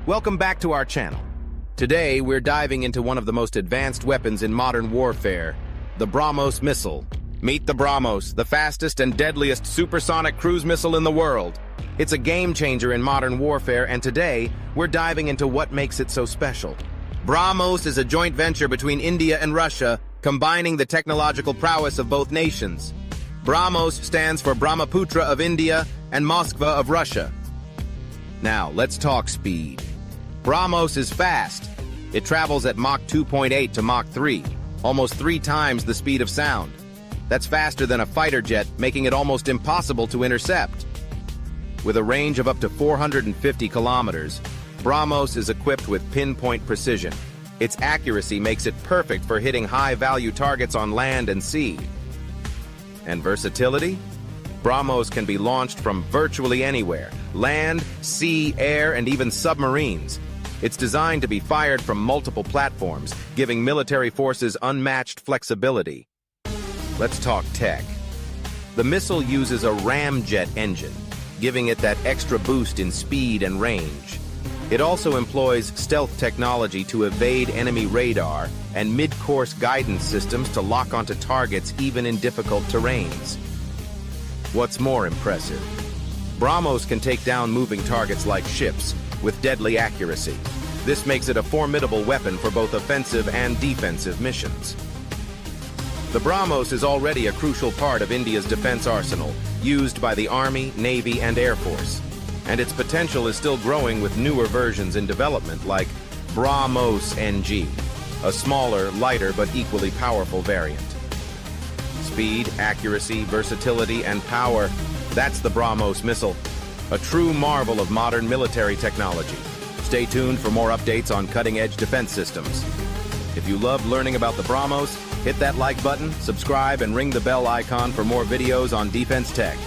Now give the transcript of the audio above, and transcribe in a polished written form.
Welcome back to our channel. Today, we're diving into one of the most advanced weapons in modern warfare, the Brahmos missile. Meet the Brahmos, the fastest and deadliest supersonic cruise missile in the world. It's a game-changer in modern warfare, and today, we're diving into what makes it so special. Brahmos is a joint venture between India and Russia, combining the technological prowess of both nations. Brahmos stands for Brahmaputra of India and Moskva of Russia. Now, let's talk speed. Brahmos is fast. It travels at Mach 2.8 to Mach 3, almost 3 times the speed of sound. That's faster than a fighter jet, making it almost impossible to intercept. With a range of up to 450 kilometers, Brahmos is equipped with pinpoint precision. Its accuracy makes it perfect for hitting high-value targets on land and sea. And versatility? Brahmos can be launched from virtually anywhere: land, sea, air, and even submarines. It's designed to be fired from multiple platforms, giving military forces unmatched flexibility. Let's talk tech. The missile uses a ramjet engine, giving it that extra boost in speed and range. It also employs stealth technology to evade enemy radar and mid-course guidance systems to lock onto targets even in difficult terrains. What's more impressive? Brahmos can take down moving targets like ships with deadly accuracy. This makes it a formidable weapon for both offensive and defensive missions. The Brahmos is already a crucial part of India's defense arsenal, used by the Army, Navy, and Air Force. And its potential is still growing with newer versions in development like Brahmos NG, a smaller, lighter, but equally powerful variant. Speed, accuracy, versatility, and power, that's the Brahmos missile, a true marvel of modern military technology. Stay tuned for more updates on cutting-edge defense systems. If you loved learning about the Brahmos, hit that like button, subscribe, and ring the bell icon for more videos on defense tech.